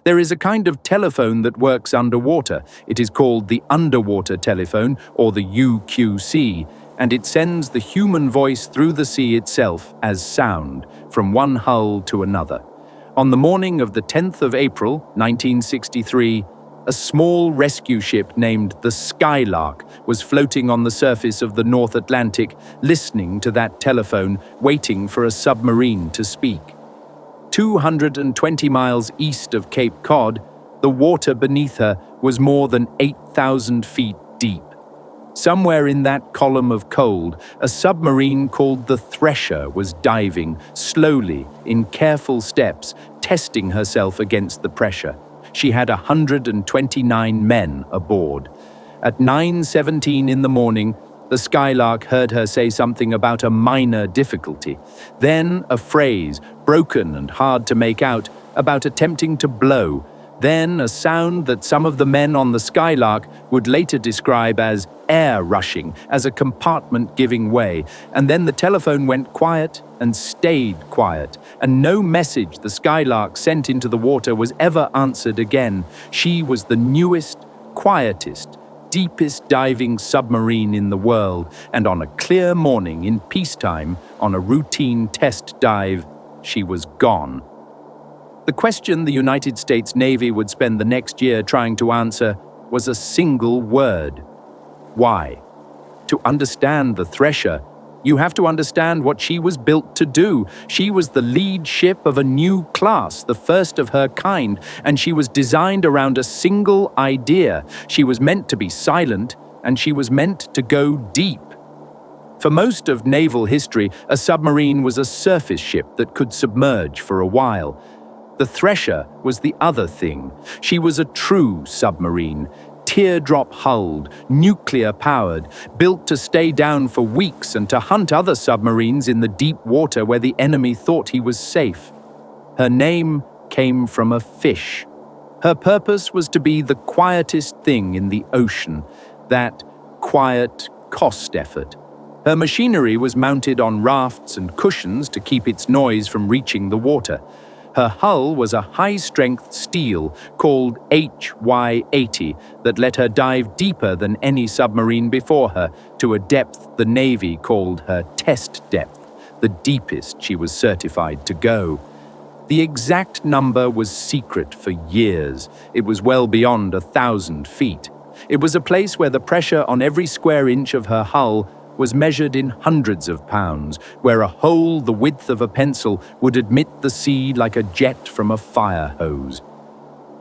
There is a kind of telephone that works underwater. It is called the underwater telephone, or the UQC, and it sends the human voice through the sea itself as sound from one hull to another. On the morning of the 10th of April, 1963, a small rescue ship named the Skylark was floating on the surface of the North Atlantic, listening to that telephone, waiting for a submarine to speak. 220 miles east of Cape Cod, the water beneath her was more than 8,000 feet deep. Somewhere in that column of cold, a submarine called the Thresher was diving, slowly, in careful steps, testing herself against the pressure. She had 129 men aboard. At 9:17 in the morning, the Skylark heard her say something about a minor difficulty. Then a phrase, broken and hard to make out, about attempting to blow. Then a sound that some of the men on the Skylark would later describe as air rushing, as a compartment giving way. And then the telephone went quiet and stayed quiet, and no message the Skylark sent into the water was ever answered again. She was the newest, quietest, deepest diving submarine in the world, and on a clear morning in peacetime, on a routine test dive, she was gone. The question the United States Navy would spend the next year trying to answer was a single word: why? To understand the Thresher, you have to understand what she was built to do. She was the lead ship of a new class, the first of her kind, and she was designed around a single idea. She was meant to be silent, and she was meant to go deep. For most of naval history, a submarine was a surface ship that could submerge for a while. The Thresher was the other thing. She was a true submarine, teardrop-hulled, nuclear-powered, built to stay down for weeks and to hunt other submarines in the deep water where the enemy thought he was safe. Her name came from a fish. Her purpose was to be the quietest thing in the ocean, that quiet cost effort. Her machinery was mounted on rafts and cushions to keep its noise from reaching the water. Her hull was a high-strength steel called HY-80 that let her dive deeper than any submarine before her, to a depth the Navy called her test depth, the deepest she was certified to go. The exact number was secret for years. It was well beyond 1,000 feet. It was a place where the pressure on every square inch of her hull was measured in hundreds of pounds, where a hole the width of a pencil would admit the sea like a jet from a fire hose.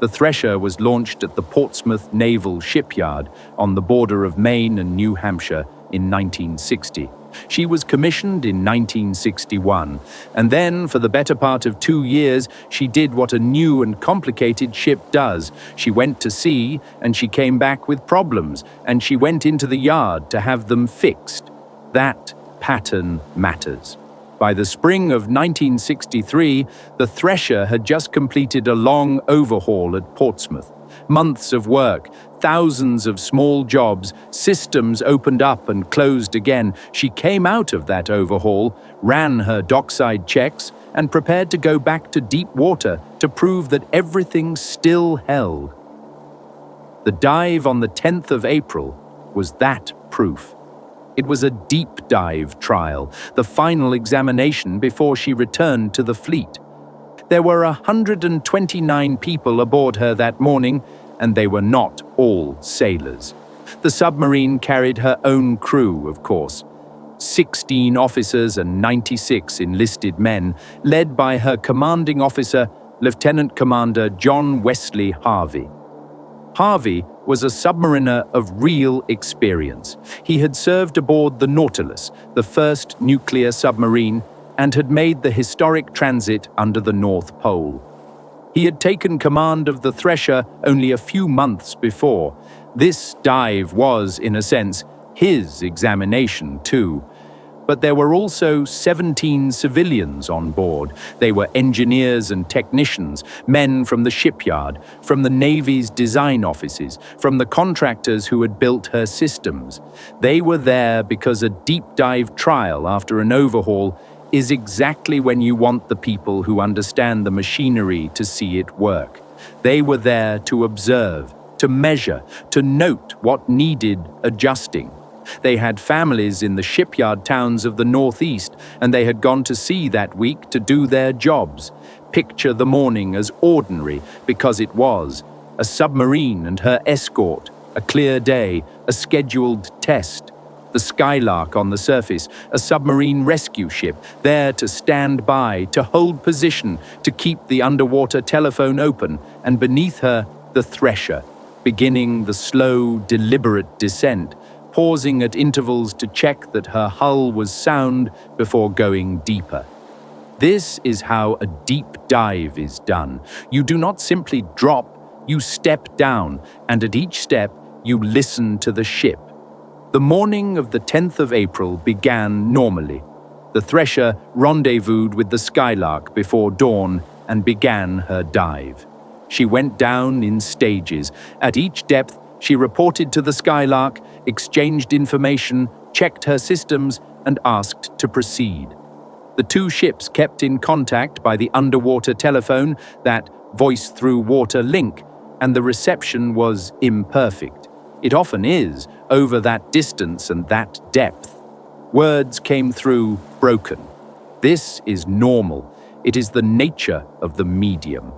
The Thresher was launched at the Portsmouth Naval Shipyard on the border of Maine and New Hampshire in 1960. She was commissioned in 1961, and then, for the better part of 2 years, she did what a new and complicated ship does. She went to sea, and she came back with problems, and she went into the yard to have them fixed. That pattern matters. By the spring of 1963, the Thresher had just completed a long overhaul at Portsmouth. Months of work, thousands of small jobs, systems opened up and closed again. She came out of that overhaul, ran her dockside checks, and prepared to go back to deep water to prove that everything still held. The dive on the 10th of April was that proof. It was a deep dive trial, the final examination before she returned to the fleet. There were 129 people aboard her that morning, and they were not all sailors. The submarine carried her own crew, of course. 16 officers and 96 enlisted men, led by her commanding officer, Lieutenant Commander John Wesley Harvey. Harvey was a submariner of real experience. He had served aboard the Nautilus, the first nuclear submarine, and had made the historic transit under the North Pole. He had taken command of the Thresher only a few months before. This dive was, in a sense, his examination too. But there were also 17 civilians on board. They were engineers and technicians, men from the shipyard, from the Navy's design offices, from the contractors who had built her systems. They were there because a deep dive trial after an overhaul is exactly when you want the people who understand the machinery to see it work. They were there to observe, to measure, to note what needed adjusting. They had families in the shipyard towns of the Northeast, and they had gone to sea that week to do their jobs. Picture the morning as ordinary, because it was. A submarine and her escort, a clear day, a scheduled test. The Skylark on the surface, a submarine rescue ship, there to stand by, to hold position, to keep the underwater telephone open, and beneath her, the Thresher, beginning the slow, deliberate descent, pausing at intervals to check that her hull was sound before going deeper. This is how a deep dive is done. You do not simply drop, you step down, and at each step, you listen to the ship. The morning of the 10th of April began normally. The Thresher rendezvoused with the Skylark before dawn and began her dive. She went down in stages. At each depth, she reported to the Skylark, exchanged information, checked her systems, and asked to proceed. The two ships kept in contact by the underwater telephone, that voice-through-water link, and the reception was imperfect. It often is, over that distance and that depth. Words came through broken. This is normal. It is the nature of the medium.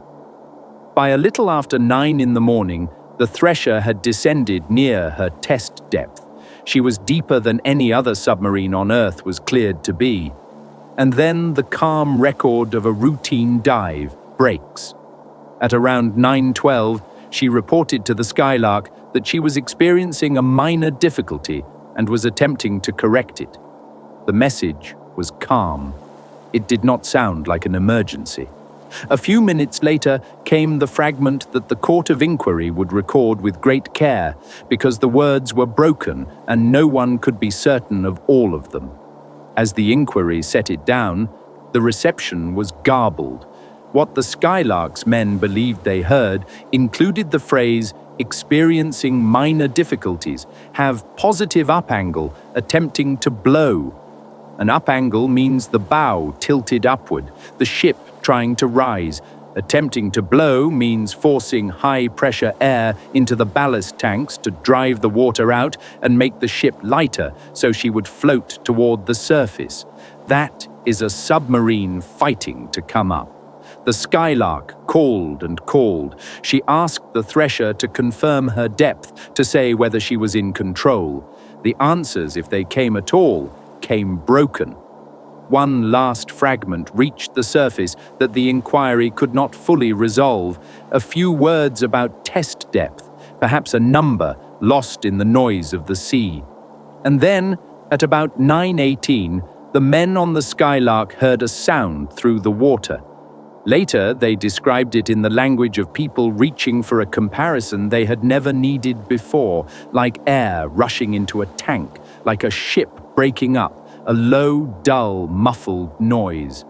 By a little after 9 in the morning, the Thresher had descended near her test depth. She was deeper than any other submarine on Earth was cleared to be. And then the calm record of a routine dive breaks. At around 9:12, she reported to the Skylark that she was experiencing a minor difficulty and was attempting to correct it. The message was calm. It did not sound like an emergency. A few minutes later came the fragment that the Court of Inquiry would record with great care, because the words were broken and no one could be certain of all of them. As the inquiry set it down, the reception was garbled. What the Skylark's men believed they heard included the phrase, experiencing minor difficulties, have positive up angle, attempting to blow. An up angle means the bow tilted upward, the ship trying to rise. Attempting to blow means forcing high-pressure air into the ballast tanks to drive the water out and make the ship lighter so she would float toward the surface. That is a submarine fighting to come up. The Skylark called and called. She asked the Thresher to confirm her depth, to say whether she was in control. The answers, if they came at all, came broken. One last fragment reached the surface that the inquiry could not fully resolve. A few words about test depth, perhaps a number lost in the noise of the sea. And then, at about 9:18, the men on the Skylark heard a sound through the water. Later, they described it in the language of people reaching for a comparison they had never needed before, like air rushing into a tank, like a ship breaking up, a low, dull, muffled noise.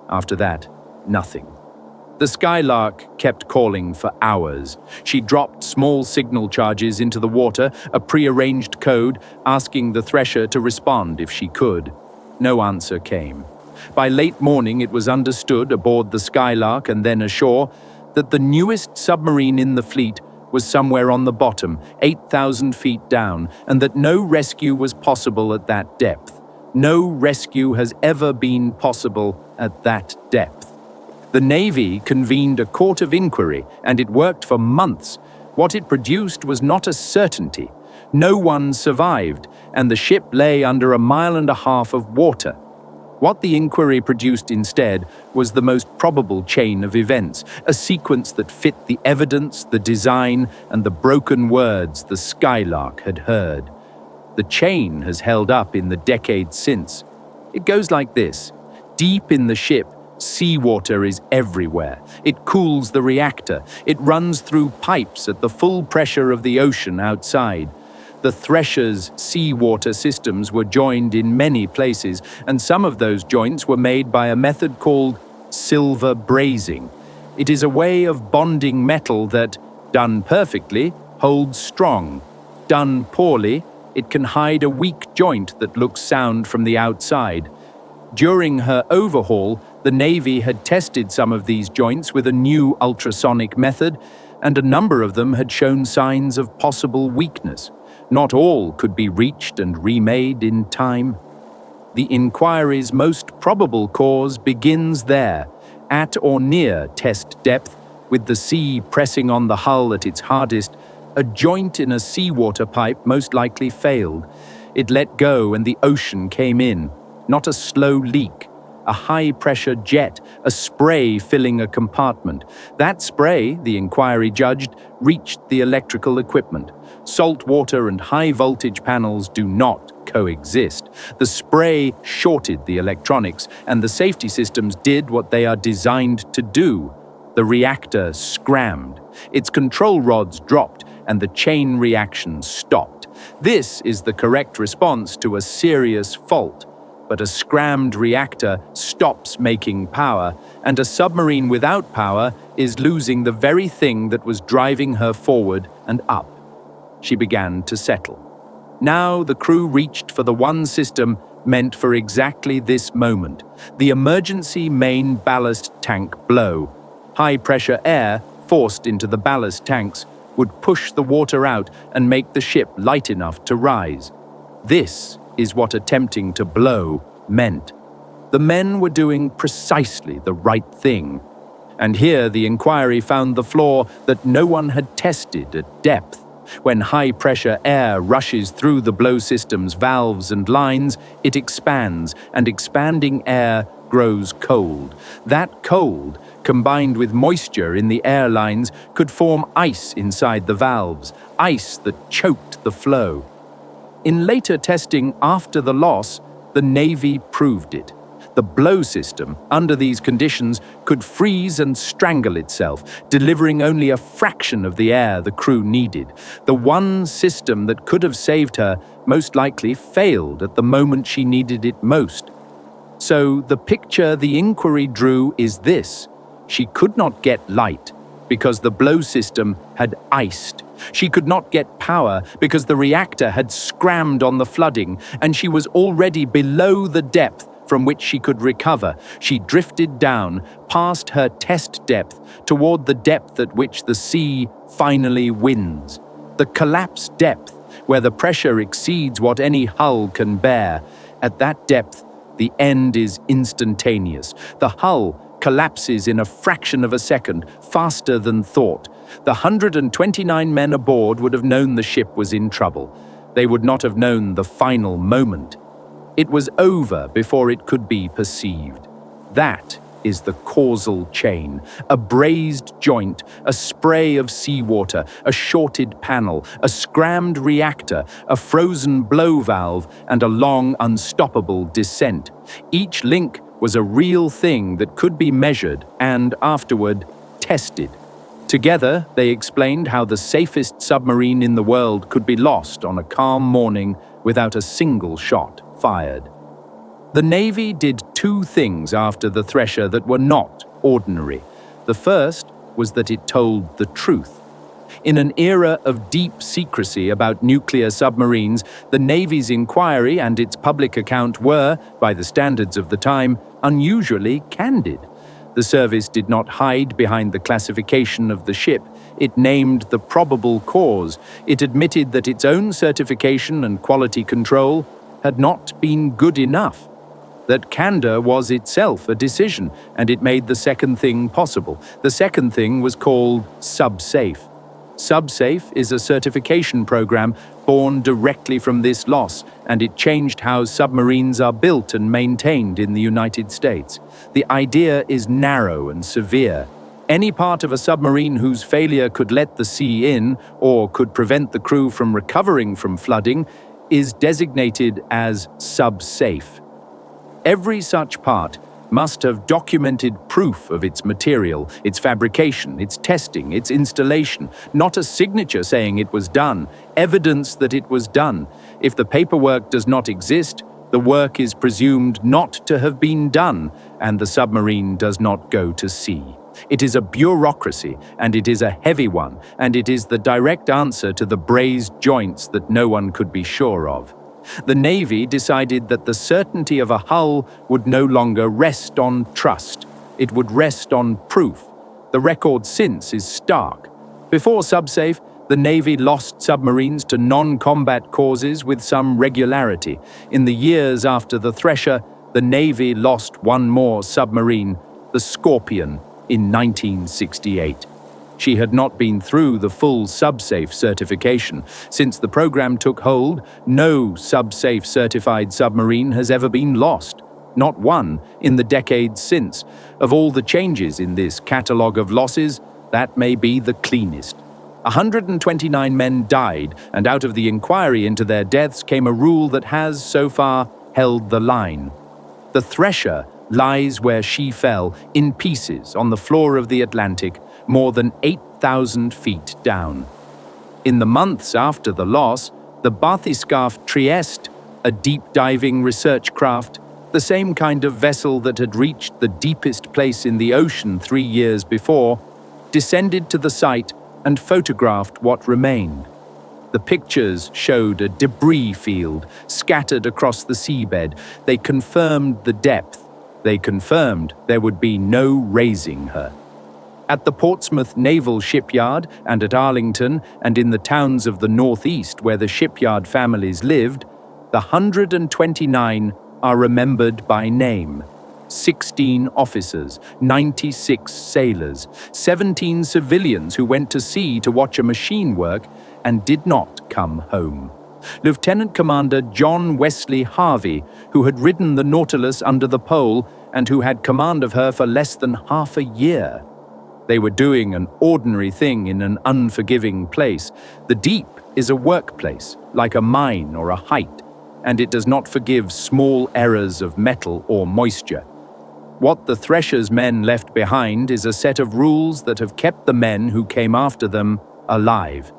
After that, nothing. The Skylark kept calling for hours. She dropped small signal charges into the water, a prearranged code, asking the Thresher to respond if she could. No answer came. By late morning, it was understood aboard the Skylark and then ashore that the newest submarine in the fleet was somewhere on the bottom, 8,000 feet down, and that no rescue was possible at that depth. No rescue has ever been possible at that depth. The Navy convened a court of inquiry, and it worked for months. What it produced was not a certainty. No one survived, and the ship lay under 1.5 miles of water. What the inquiry produced instead was the most probable chain of events, a sequence that fit the evidence, the design, and the broken words the Skylark had heard. The chain has held up in the decades since. It goes like this. Deep in the ship, seawater is everywhere. It cools the reactor. It runs through pipes at the full pressure of the ocean outside. The Thresher's seawater systems were joined in many places, and some of those joints were made by a method called silver brazing. It is a way of bonding metal that, done perfectly, holds strong. Done poorly, it can hide a weak joint that looks sound from the outside. During her overhaul, the Navy had tested some of these joints with a new ultrasonic method, and a number of them had shown signs of possible weakness. Not all could be reached and remade in time. The inquiry's most probable cause begins there, at or near test depth, with the sea pressing on the hull at its hardest. A joint in a seawater pipe most likely failed. It let go and the ocean came in. Not a slow leak, a high-pressure jet, a spray filling a compartment. That spray, the inquiry judged, reached the electrical equipment. Salt water and high-voltage panels do not coexist. The spray shorted the electronics, and the safety systems did what they are designed to do. The reactor scrammed. Its control rods dropped, and the chain reaction stopped. This is the correct response to a serious fault. But a scrammed reactor stops making power, and a submarine without power is losing the very thing that was driving her forward and up. She began to settle. Now the crew reached for the one system meant for exactly this moment, the emergency main ballast tank blow. High-pressure air, forced into the ballast tanks, would push the water out and make the ship light enough to rise. This is what attempting to blow meant. The men were doing precisely the right thing. And here the inquiry found the flaw that no one had tested at depth. When high-pressure air rushes through the blow system's valves and lines, it expands, and expanding air grows cold. That cold, combined with moisture in the air lines, could form ice inside the valves, ice that choked the flow. In later testing after the loss, the Navy proved it. The blow system, under these conditions, could freeze and strangle itself, delivering only a fraction of the air the crew needed. The one system that could have saved her most likely failed at the moment she needed it most. So the picture the inquiry drew is this: she could not get light because the blow system had iced. She could not get power because the reactor had scrammed on the flooding, and she was already below the depth from which she could recover. She drifted down, past her test depth, toward the depth at which the sea finally wins. The collapse depth, where the pressure exceeds what any hull can bear. At that depth, the end is instantaneous. The hull collapses in a fraction of a second, faster than thought. The 129 men aboard would have known the ship was in trouble. They would not have known the final moment. It was over before it could be perceived. That is the causal chain. A brazed joint, a spray of seawater, a shorted panel, a scrammed reactor, a frozen blow valve, and a long, unstoppable descent. Each link was a real thing that could be measured and, afterward, tested. Together, they explained how the safest submarine in the world could be lost on a calm morning without a single shot fired. The Navy did two things after the Thresher that were not ordinary. The first was that it told the truth. In an era of deep secrecy about nuclear submarines, the Navy's inquiry and its public account were, by the standards of the time, unusually candid. The service did not hide behind the classification of the ship. It named the probable cause. It admitted that its own certification and quality control had not been good enough. That candor was itself a decision, and it made the second thing possible. The second thing was called SUBSAFE. SUBSAFE is a certification program born directly from this loss, and it changed how submarines are built and maintained in the United States. The idea is narrow and severe. Any part of a submarine whose failure could let the sea in or could prevent the crew from recovering from flooding is designated as SUBSAFE. Every such part must have documented proof of its material, its fabrication, its testing, its installation, not a signature saying it was done, evidence that it was done. If the paperwork does not exist, the work is presumed not to have been done, and the submarine does not go to sea. It is a bureaucracy, and it is a heavy one, and it is the direct answer to the brazed joints that no one could be sure of. The Navy decided that the certainty of a hull would no longer rest on trust. It would rest on proof. The record since is stark. Before SUBSAFE, the Navy lost submarines to non-combat causes with some regularity. In the years after the Thresher, the Navy lost one more submarine, the Scorpion, in 1968. She had not been through the full SUBSAFE certification. Since the program took hold, no SUBSAFE certified submarine has ever been lost. Not one in the decades since. Of all the changes in this catalogue of losses, that may be the cleanest. 129 men died, and out of the inquiry into their deaths came a rule that has, so far, held the line. The Thresher lies where she fell, in pieces, on the floor of the Atlantic, more than 8,000 feet down. In the months after the loss, the bathyscaphe Trieste, a deep-diving research craft, the same kind of vessel that had reached the deepest place in the ocean 3 years before, descended to the site and photographed what remained. The pictures showed a debris field scattered across the seabed. They confirmed the depth. They confirmed there would be no raising her. At the Portsmouth Naval Shipyard and at Arlington and in the towns of the Northeast where the shipyard families lived, the 129 are remembered by name. 16 officers, 96 sailors, 17 civilians who went to sea to watch a machine work and did not come home. Lieutenant Commander John Wesley Harvey, who had ridden the Nautilus under the pole and who had command of her for less than half a year. They were doing an ordinary thing in an unforgiving place. The deep is a workplace, like a mine or a height, and it does not forgive small errors of metal or moisture. What the Thresher's men left behind is a set of rules that have kept the men who came after them alive.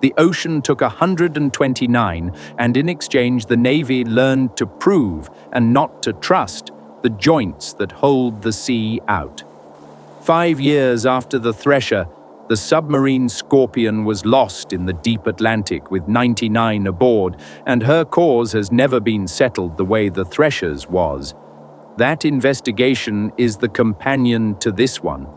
The ocean took 129, and in exchange the Navy learned to prove and not to trust the joints that hold the sea out. 5 years after the Thresher, the submarine Scorpion was lost in the deep Atlantic with 99 aboard, and her cause has never been settled the way the Thresher's was. That investigation is the companion to this one.